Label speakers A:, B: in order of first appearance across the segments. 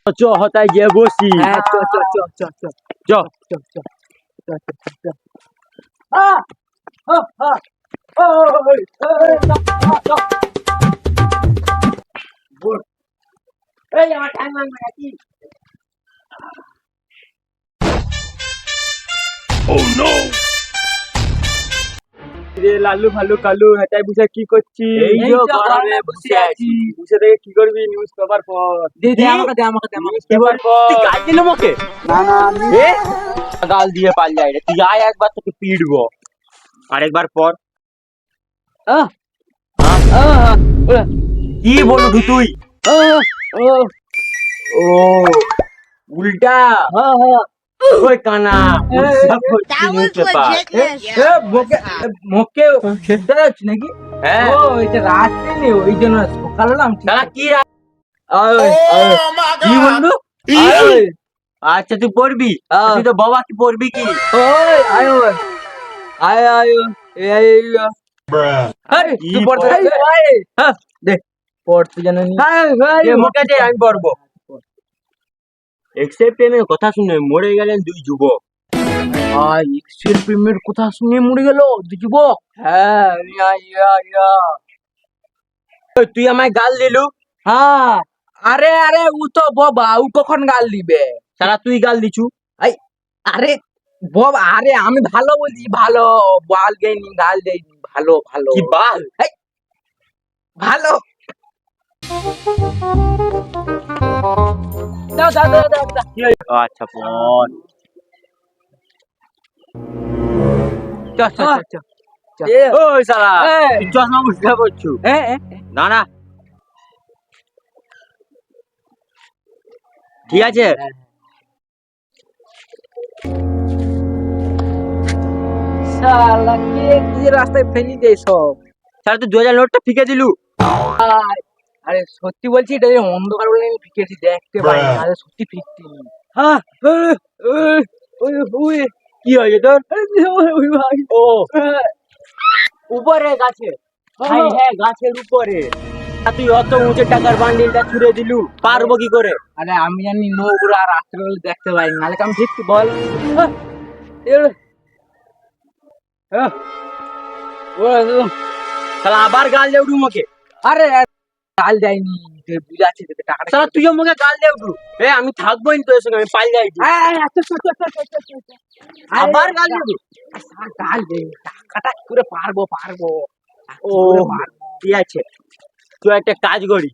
A: চ হতায় গিয়ে বসি।
B: হ্যাঁ চ চ চ চ চ
A: চ
B: চ চ চ চ চ আ আ আ ওই এই আমার টাইম লাগবে নাকি?
A: রে লালু ভালু কালু হেটাই বুঝে কি করছিস?
B: এই যে গরমে বসে আছি।
A: বুঝে থেকে কি করবি? নিউজ পেপার পড়।
B: দে দে আমাকে দে আমাকে দে আমাকে
A: কি বল পড়।
C: তুই গাল দিল মোকে?
B: না না আমি
A: এ গাল দিয়ে পাল যায় রে। তুই আয় একবার তোকে পিটবো। আরেকবার পর।
B: আ আ
A: কি বলবি তুই?
B: ও
A: ও উল্টা
B: হ্যাঁ
A: ওই কানা উল্টা পড়ছি
D: That
A: news
D: was
A: paper.
D: legitness.
B: এ মোকে মোকে খেতে যাচ্ছি নাকি?
A: হ্যাঁ
B: ও এটা রাত্রে নেই ওই জন্য সকাল হলাম ঠিক
A: তাহলে
B: আছে।
A: কি
C: কি বলবো?
B: ওই
A: আচ্ছা তুই পড়বি? তুই তো বাবা কি পড়বি কি?
B: ওই আয় ওই আয় আয় এই আরে
A: কি
B: তুই পড়তে
A: পড়?
B: হ্যাঁ দে পড়তে জানা নি
A: এ মুখে দে আমি পড়বো। এক্সেপ্টের কথা শুনে মরে গেলেন দুই যুবক।
B: আই এক্সেল প্রিমিয়ার কথা শুনে মরে গেল দুই যুবক। হ্যাঁ ইয়া ইয়া ইয়া
A: ওই, তুই আমায় গাল দিলু।
B: হ্যাঁ আরে আরে ও তো বাবা ও কখন গাল দিবে?
A: সারা তুই গাল দিছু।
B: আরে বাবা আরে আমি ভালো বলছি ভালো বাল দেয়নি গাল দেয়নি ভালো ভালো
A: কি বাল?
B: ভালো দাও দাও দাও দাও দাও।
A: আচ্ছা পড়।
B: চ চ চ চ
A: ওই শালা
B: এই।
A: তুই চশমা বুঝতে পারছু
B: এ
A: না না ঠিক আছে।
B: শালা কে কি রাস্তায় ফেলি দেয় সব।
A: শালা তুই 2000 নোটটা ফিকে দিলু।
B: আরে সত্যি বলছি এটা যে অন্ধকার বলে আমি ফিকেছি দেখতে পাই না আরে সত্যি ফিকছি
A: হ্যাঁ
B: ওই ওই
A: কি হয়েছে তোর?
B: ওই ভাই
A: ও উপরে গাছে। হ্যাঁ হ্যাঁ গাছের উপরে। আর তুই অত উঁচু টাকার বান্ডিলটা ছুড়ে দিলু পারবো কি করে?
B: আরে আমি জানি নোংরা রাত্রে বেলা দেখতে পাই না নাহলে আমি ফিকছি বল
A: শালা আবার গাল দে উঠু মুখে।
B: আরে কাল যাইনি বুঝাচ্ছি তোকে টাকাটা
A: শালা তুইও মুখে গাল দে উঠু। এ আমি থাকবোই না তোর সঙ্গে আমি পাল যাই। আবার গাল দে উঠু।
B: কাল দে টাকাটা কি করে পারবো পারবো
A: ও ঠিক আছে তুই একটা কাজ করি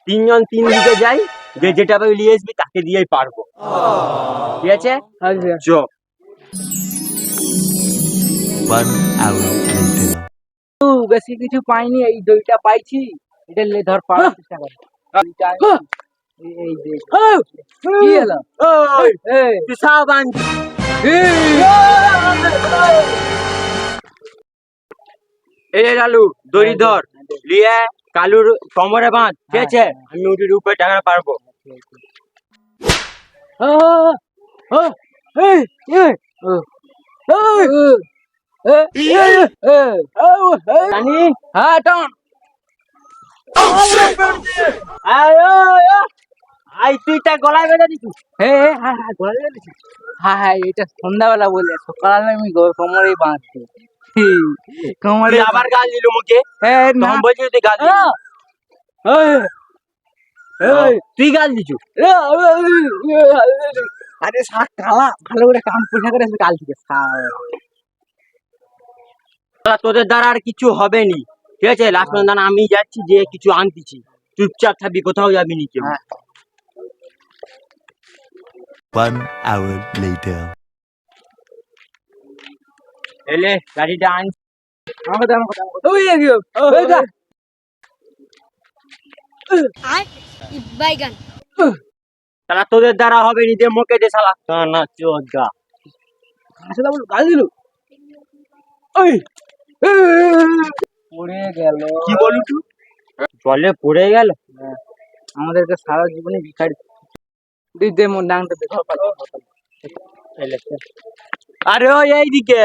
A: 3 জন 3 দিকে যাই যে যেটা পাবি নিয়ে আসবি তাকে দিয়েই পারবো। ঠিক আছে চ।
C: 1 hour later.
B: বেশি কিছু পাইনি এই দইটা পাইছি এটা লে ধর পাওয়ার চেষ্টা কর এই যে কি হলো
A: ওই
B: এই
A: তুই সাবান এই লালু দড়ি ধর লিয়ে কালুর কোমরে বাঁধ ঠিক আছে আমি উঠির উপরে টাকা পারবো। জানি
B: হ্যাঁ টান
A: আই তুইটা গলায় বেঁধে দিছু।
B: হ্যাঁ হ্যাঁ হ্যাঁ গলা দিয়েছি হ্যাঁ হ্যাঁ এটা সন্ধ্যাবেলা বলে সকালে আমি কোমরেই বাঁধছি কোমরে
A: তুই আবার গাল দিলু মুখে।
B: হ্যাঁ না
A: তখন বলছি তুই গাল দিলু। তুই গাল দিছু।
B: আরে শাক কালা ভালো করে কান পয়সা করে কাল থেকে
A: শালা তোদের দ্বারা আর কিছু হবে নি ঠিক আছে লাস্ট পর্যন্ত আমি যাচ্ছি যে কিছু আনতেছি চুপচাপ থাকবি কোথাও যাবি নি কেউ।
C: 1 hour later.
A: এলে গাড়িটা আন।
B: আমাকে দাও ওই এগিয়ে ওই যা
D: Baigan.
A: শালা তোদের দ্বারা হবে নি যে মুখে দে শালা কানা চোদা।
B: আসলে বল গাল দিলু ওই পড়ে গেল
A: কি বলু তুই? জলে পড়ে গেল।
B: আমাদেরকে সারা জীবনে ভিখারি দি দে মোর ডাংটা দেখো
A: এলে আরে ওই এইদিকে